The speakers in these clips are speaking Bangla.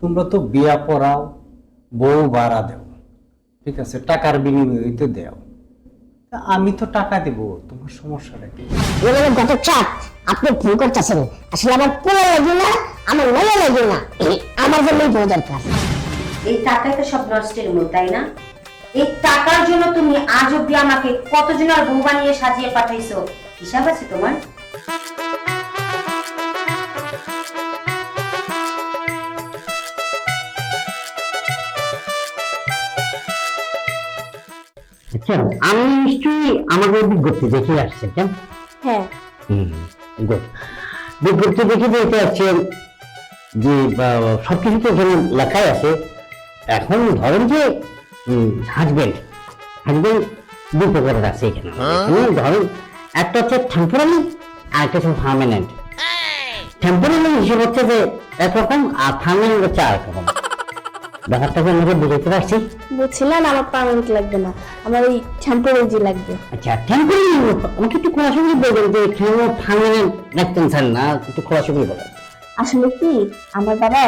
তোমরা তো বিয়া পড়াও, বউ ভাড়া দেও, ঠিক আছে, টাকার বিনিময়ে তো দেও। তা আমি তো টাকা দেব, তোমার সমস্যাটা কি? এবারে গত চাপ আপনি ভুল করতেছেন। আসলে আমার পোলা লাগে না, আমার মেয়ে লাগে না, আমার জন্যই বউ দরকার। এই টাকাই তো সব নষ্টের মূল, তাই না? এই টাকার জন্য তুমি আজ অব্দি আমাকে কতজনের বউ বানিয়ে সাজিয়ে পাঠাইছো, হিসাব আছে তোমার? আচ্ছা, আমি নিশ্চয়ই আমাদের বিজ্ঞপ্তি দেখে আসছে, কেন? হ্যাঁ, গুড। বিজ্ঞপ্তি দেখে দেখতে আসছেন যে সবকিছু তো এখানে লেখাই আছে। এখন ধরেন যে হাজবেন্ড হাজবেন্ড দুই প্রকারের আছে এখানে। ধরেন একটা হচ্ছে টেম্পোরারি আর একটা হচ্ছে পার্মানেন্ট। টেম্পোরারি হিসেবে হচ্ছে যে একরকম, আর পার্মানেন্ট হচ্ছে আর রকম। ব্যাপারটাকে আমাকে বুঝাতে পারছি? বুঝছিলেন, আমার পার্মানেন্ট লাগবে না, আমার ওই টেম্পোরারি লাগবে। আচ্ছা, টেম্পোরারি আমাকে একটু খোলাসা করে বলবেন যে কেন পার্মানেন্ট রাখতেন স্যার না, একটু খোলাসা করে বলেন। আসলে কি, আমার বাবা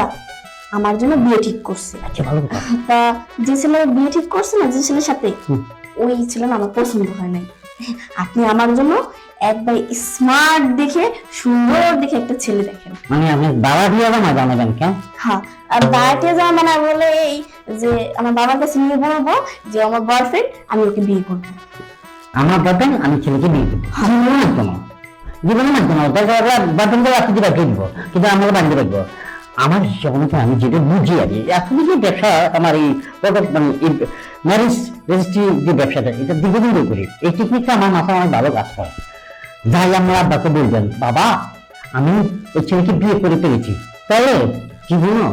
আমার জন্য বিয়ে ঠিক করছে। আচ্ছা, ভালো কথা। তা যে ছেলে বিয়ে ঠিক করছে না, যে ছেলের সাথে, ওই ছেলে না আমার পছন্দ হয় নাই। আপনি আমার জন্য একবার স্মার্ট দেখে, সুন্দর দেখে একটা ছেলে দেখেন। মানে আপনি বাবা দিয়ে আমার জানাবেন কেন? হ্যাঁ, আর বাড়িতে যাওয়া মানে বলে এই যে আমার বাবার কাছে নিয়ে বলবো যে আমার বয়ফ্রেন্ড, আমি ওকে বিয়ে করবো। আমার বাবা আমি ছেলেকে বিয়ে দেবো, জীবনে মানতো না, জীবনে মানতো না। বাটন করে আপনি যেটা কিনবো, কিন্তু আমাকে বান্ধব রাখবো। আমার যখন আমি যেটা বুঝি আর কি, এখন যে ব্যবসা আমার এই মানে ম্যারেজ রেজিস্ট্রি যে ব্যবসাটা, এটা দীর্ঘদিন ধরে করি। এই টেকনিকটা আমার মাথায় অনেক ভালো কাজ করে। যাই আমার আব্বাকে বলবেন, বাবা আমি ওই ছেলেকে বিয়ে করে ফেলেছি, তাহলে জীবনও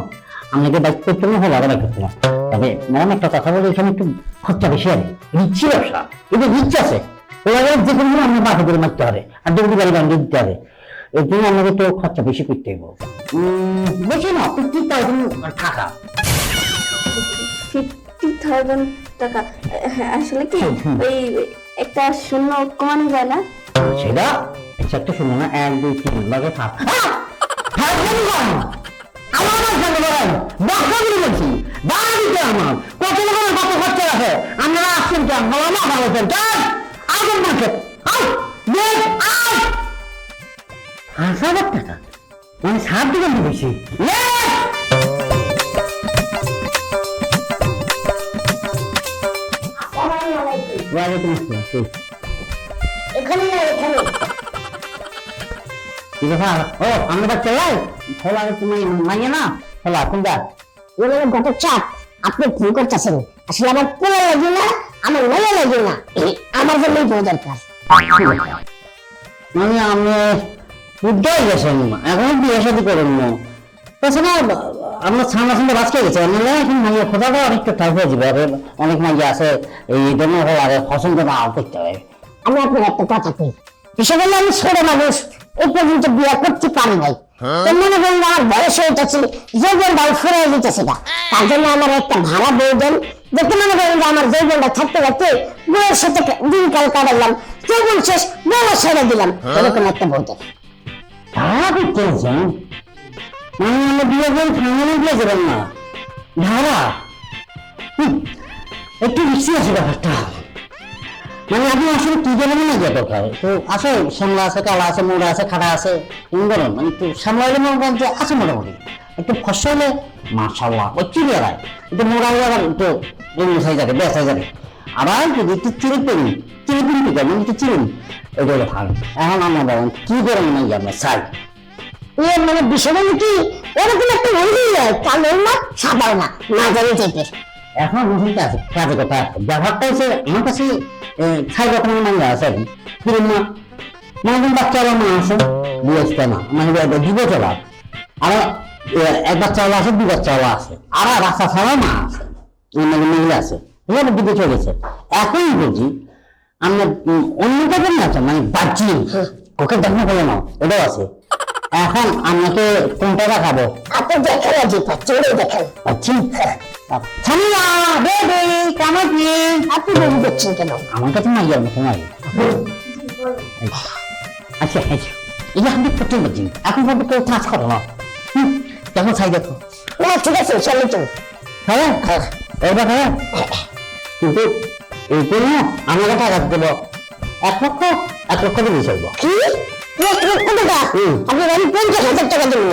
আমাকে বাইক করতে না, হলো আবার বাইক করতে না। তবে ম্যাডাম একটা কথা বলে, এখানে একটু খরচা বেশি আছে, রিচ্ছি ব্যবসা, এটা রিচ আছে। ওরা যে কোনো আমরা বাকি করে মারতে হবে, আর ডেপুটি গাড়ি বানিয়ে দিতে হবে। এর জন্য আমাকে তো খরচা বেশি করতে হবে। বেশি না, 50,000 টাকা। 50,000 টাকা? আসলে কি ওই একটা শূন্য কমানো যায় না? সেটা একটা শুনো না, 1 2 3 লাগে 5। আমার বলছি বাড়িতে আমার কত রকমের কত খরচা আছে। আপনারা আসছেন কেন? ভালো না ভালো কেন? আগের মার্কেট 1,000 টাকা, মানে 7 টাকা বেশি। ওয়ালাইকুম আসসালাম। এখানে না, এখানে। কি কথা? ও আমরা বাচ্চা ফলা তুমি মাইয়া না ফলা কোনটা? এবারে গত চাপ আপনি ভুল করতেছেন। আসলে আমার পোলা লাগে না, আমার মেয়ে লাগে না, আমার জন্যই বউ দরকার। মানে আমি উদ্যোগ গেছেন, এখন বিয়ে শাদী করেন না। তাছাড়া আপনার সামনে সামনে বাঁচতে গেছে, মানে এখন মাইয়া খোঁজাটা অনেকটা টাইপ হয়ে যাবে। অনেক মাইয়া আছে, এই জন্য আগে পছন্দ না করতে হবে। আমি আপনার একটা কথা কই, বিশেষ করে আমি ছোট মানুষ, এই পর্যন্ত বিয়ে করতে পারি নাই। মনে করেন আমার বয়স হইতেছে, যৌবনটা ফুরে যেতেছে না, তার জন্য আমার একটা ভাড়া বউ দেন। যাতে মনে করেন যে আমার যৌবনটা থাকতে থাকতে বউয়ের সাথে দিনকাল কাটালাম, যৌবন শেষ বউ ছেড়ে দিলাম, এরকম একটা বউ দেন। ভাড়া করতে হচ্ছেন? মানে আমরা বিয়ে করে ফ্যামিলি বিয়ে যাবেন না, ভাড়া একটু বেশি আছে ব্যাপারটা। মানে আপনি আসলে কি জানেন না যে দরকার তো আছে, শ্যামলা আছে, কালা আছে, মোড়া আছে, খাড়া আছে, বলেন মানে একটু শ্যামলা হলে মনে করেন যে আছে মোটামুটি। একটু ফসল হলে মাশাআল্লাহ ওই চিড়িয়ারায় একটু মোড়া হলে আবার একটু সাইজ যাবে, বেশ হয়ে যাবে। আবার যদি একটু চিড়িপিড়ি কি যাবে, একটু চিড়ি, ওইটা হলে ভালো। এখন আমরা বলেন কি করেন নাই আপনার সাই মানে বিষয়টা কি এরকম একটা হইলেই হয়, কালো না সাদাও না, না জানি টাইপের। এখন বুঝতে আছে কাজে কথা। ব্যবহারটা হচ্ছে আমার কাছে ছাই রকমের মাঙ্গা আছে আর কি, কিরম না মানে বাচ্চা মা আছে, দুই আসতে না মানে দুই চলা, আর এক বাচ্চা আছে, 2 বাচ্চা আছে, আর বাচ্চা ছাড়া মা আছে, মানে মহিলা আছে, এভাবে দিকে চলেছে। এখনই বলছি আমরা অন্য টাইপের না আছে, মানে বাচ্চি ওকে দেখা বলে না, এটাও আছে। এখন আপনাকে কোনটা দেখাবো? আপনি দেখেন আজি চলে দেখেন। পাচ্ছি ছানিয়া বেবি কামাজ নে। আপনি বউ দেখছেন কেন? আমার কাছে মাইয়ার মতো নাই। আচ্ছা আচ্ছা, এটা আমি করতে পারছি, এখন ভাবে কেউ কাজ করো না। কেমন চাই দেখো। না ঠিক আছে চলো তো। হ্যাঁ এবার হ্যাঁ কিন্তু এইটা না আমাকে টাকা দেবো 1 লক্ষ দিয়ে চলবো। কি 1 লক্ষ টাকা? আপনি আমি 50,000 টাকা দেবো।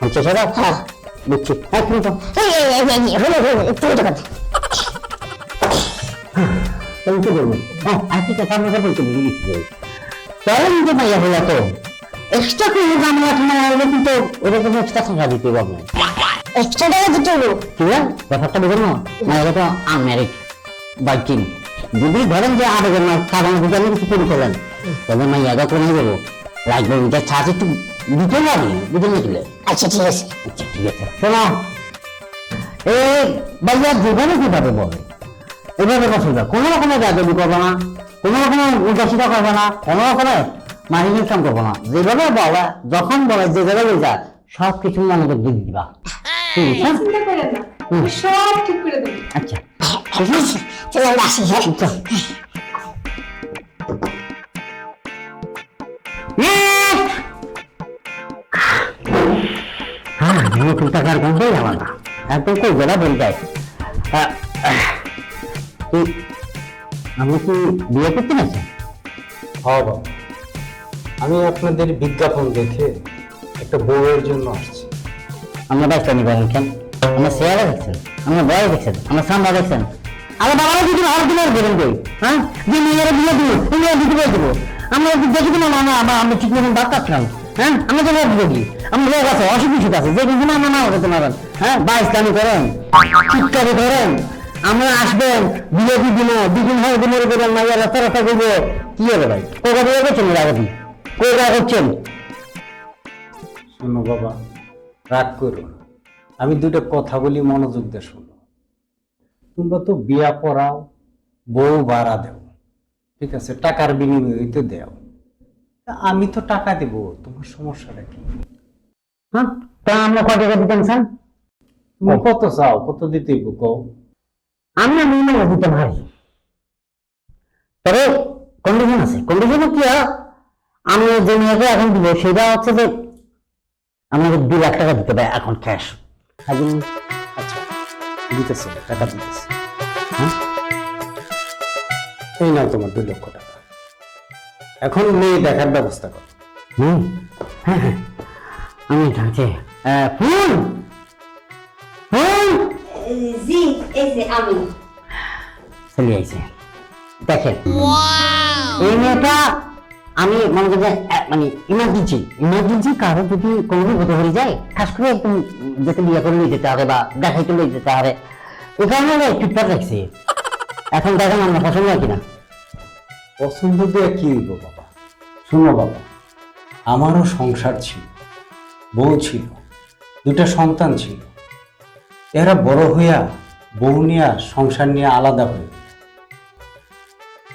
আচ্ছা সেটা হ্যাঁ বুঝছি। হ্যাঁ তুমি তো হলো একটু টাকা দে। তুমি কি করবো? হ্যাঁ আর কি কথা আমাকে বলতে বুঝে গেছি। চলেন যে ভাইয়া হইয়া তো এক্সট্রা করে আমরা এখন কিন্তু ওরকম এক্সট্রা টাকা দিতে পারবো না। এক্সট্রা টাকা দিতে হলো? কি ব্যাপারটা বুঝুন না মায়েরা তো আনম্যারিড বাইকিং যদি ধরেন যে আবেদন খাবার দিতে আমি কিছু করে ফেলেন তবে মাইয়াটা করে দেবো লাগবে ওইটা ছাড় একটু দিতে পারি বুঝে নিলে। আচ্ছা ঠিক আছে। আচ্ছা ঠিক আছে শোনো এই ভাইয়া যেভাবে কিভাবে বলে এভাবে পছন্দ কোনো রকমের গাজবি করবো না কোনো রকমের উদাসীটা করবো না কোনো রকমের মাহিনের কাম করবো না যেভাবে বলে যখন বলে যে জায়গায় যা সব কিছু মনোযোগ দিয়ে দিবা। ঠিক আছে চিন্তা করেন না, আমি সব ঠিক করে দেবো। আচ্ছা চলো আমরা আসি। হ্যাঁ হ্যাঁ নতুন টাকার গন্ধই আমার না একদম কই গেলা বল যায়। আমি কি বিয়ে করতে নাকি? হ্যাঁ বাবা, আমি আপনাদের বিজ্ঞাপন দেখে একটা বউয়ের জন্য আসছি। আমরা ব্যস্ত নিবেন কেন? আমরা চেয়ারে দেখছেন, আমরা বয় দেখছেন, আমরা সামনে দেখছেন। আরে বাবারা যদি আর দিনের দেবেন কই? হ্যাঁ যে মেয়েরা বিয়ে দিব মেয়েরা দিতে বলে দেবো আমরা দেখি না না আমরা ঠিক মতন বাদ পাচ্ছিলাম। হ্যাঁ আমরা তো ভাবছি দেখি আমরা লোক আছে অসুখ বিসুখ আছে যে কিন্তু আমরা না করতে পারেন। হ্যাঁ বাইশ দামি করেন চিৎকারি করেন আমরা আসবেন বিয়ে দিব দুদিন হয় দিনের করেন মাইয়া রাস্তা রাস্তা করবো কি হবে ভাই? কোকা বিয়ে করছেন রাগতি কোকা করছেন? শোনো বাবা, রাগ করো না, আমি দুটো কথা বলি, মনোযোগ দিয়ে শোনো। তোমরা তো বিয়া পড়াও, বউ ভাড়া দেও, ঠিক আছে, টাকার বিনিময়ে তো দেও। তা আমি তো টাকা দেব, তোমার সমস্যাটা কি? হ্যাঁ তা আমরা কয় টাকা দিতেন স্যার? তুমি কত চাও, কত দিতে কও? আমি মনে দিতে পারি তবে কন্ডিশন আছে। কন্ডিশন কি আমি যে মেয়েকে এখন দিব সেটা হচ্ছে যে আমাকে 2 লাখ টাকা দিতে পারে এখন ক্যাশ। আচ্ছা দিতেছি, টাকা দিতেছি। হ্যাঁ এই নাও তোমার 2 লক্ষ টাকা। এখন মেয়ে দেখার ব্যবস্থা করো। হ্যাঁ হ্যাঁ আমি ঢাকে ফুল ফুল জি এই যে আমি চলে আইছে দেখেন এই মেয়েটা আমি মনে করি যে মানে ইমার্জেন্সি কারো যদি কোনো বিপদ হয়ে যায় খাস করে একদম যেতে বিয়ে করে নিয়ে যেতে হবে বা দেখাইতে নিয়ে যেতে হবে এই কারণে চুপচাপ রাখছি। এখন দেখেন আমরা পছন্দ হয় কিনা। পছন্দ দিয়ে কি হইব বাবা? শোনো বাবা, আমারও সংসার ছিল, বউ ছিল, 2টা সন্তান ছিল। এরা বড় হইয়া বউ নিয়ে সংসার নিয়ে আলাদা হয়ে গেল।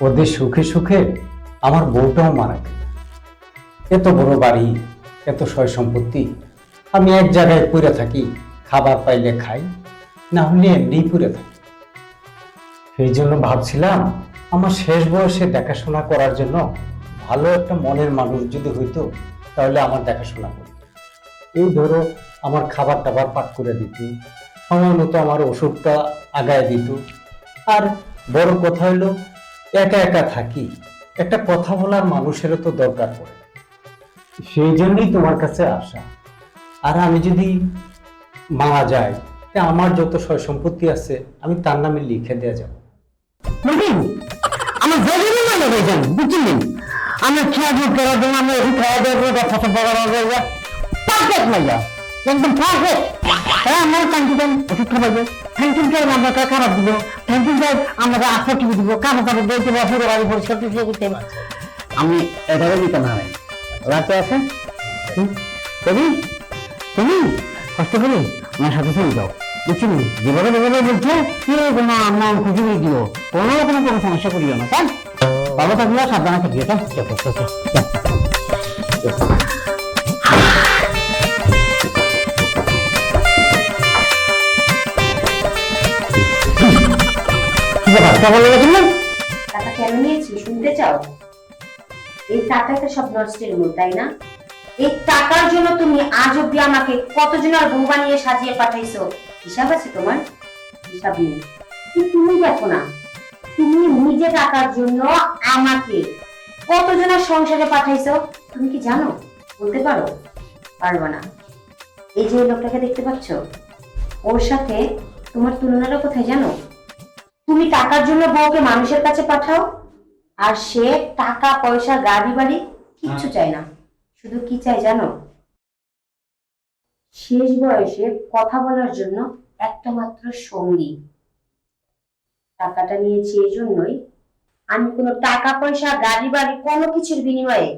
ওদের সুখে সুখে আমার বউটাও মারা গেল। এত বড় বাড়ি, এত সয় সম্পত্তি, আমি এক জায়গায় পড়ে থাকি, খাবার পাইলে খাই, না হলে এমনি পড়ে থাকি। সেই জন্য ভাবছিলাম আমার শেষ বয়সে দেখাশোনা করার জন্য ভালো একটা মনের মানুষ যদি হইতো তাহলে আমার দেখাশোনা করতো। এই ধরো আমার খাবার টাবার পাক করে দিত, সময় মতো আমার ওষুধটা আগায় দিত। আর বড় কথা হলো একা একা থাকি, একটা কথা বলার মানুষেরও তো দরকার পড়ে। সেই জন্যই তোমার কাছে আসা। আর আমি যদি মারা যাই তা আমার যত সয় সম্পত্তি আছে আমি তার নামে লিখে দেওয়া যাবো। আমার যেদিনই মানে হয়েছেন বুঝলেন আমি খেয়া দিয়ে করার জন্য আমি ওষুধ খাওয়া দেওয়া ফসল পাওয়া পারফেক্ট মাইয়া একদম পারফেক্ট। হ্যাঁ আমার কান্টিদেন ওষুধ খাওয়াবো ফ্যান্টিন চাই আমরা খারাপ দিব ফ্যান্টিন চাই আমরা আস্থা টিভি দিব কাপড় কাপড় দিয়ে দেবো পুরো বাড়ি পরিষ্কার টুষ্কার করতে আমি এটাকে দিতে না হয় রাতে আছে তুমি তুমি কষ্ট করে আমার সাথে চলে যাও বুঝছি যেভাবে যেভাবে বলছে কোনো আমরা খুশি হয়ে দিও কোনো রকম কোনো সমস্যা করিও না তাই ভালো থাকলে সাবধানে থাকিও তাই টাকা কেন নিয়েছি শুনতে চাও? এই টাকাটা সব নষ্টের মূল, তাই না? এই টাকার জন্য তুমি আজ অব্দি আমাকে কতজনের বউ বানিয়ে সাজিয়ে পাঠাইছো, হিসাব আছে তোমার? হিসাব নেই। কিন্তু তুমি দেখো না, তুমি নিজে টাকার জন্য আমাকে কতজনের সংসারে পাঠাইছো, তুমি কি জানো? বলতে পারো? পারবা না। এই যে লোকটাকে দেখতে পাচ্ছ, ওর সাথে তোমার তুলনাটা কোথায় জানো? তুমি টাকার জন্য বউকে মানুষের কাছে পাঠাও, আর সে টাকা পয়সা গাড়ি বাড়ি কিচ্ছু চায় না। শুধু কি চাই জানো? শেষ বয়সে কথা বলার জন্য একটা মাত্র সঙ্গী। টাকাটা নিয়েছি এই জন্যই, আমি কোনো টাকা পয়সা গাড়ি বাড়ি কোনো কিছুর বিনিময়ে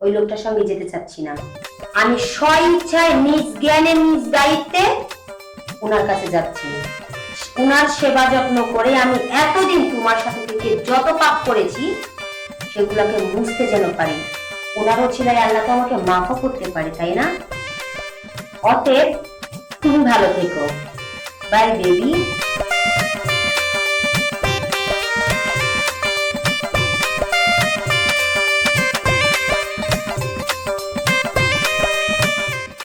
ওই লোকটার সঙ্গে যেতে চাচ্ছি না। আমি স্বইচ্ছায় নিজ জ্ঞানে নিজ দায়িত্বে ওনার কাছে যাচ্ছি। ওনার সেবা যত্ন করে আমি এতদিন তোমার সাথে থেকে যত পাপ করেছি সেগুলোকে মুছতে যেন পারি। ওনারও ছিলাই আল্লাহ তো আমাকে মাফও করতে পারে, তাই না? অতএব তুমি ভালো থেকো। Bye baby.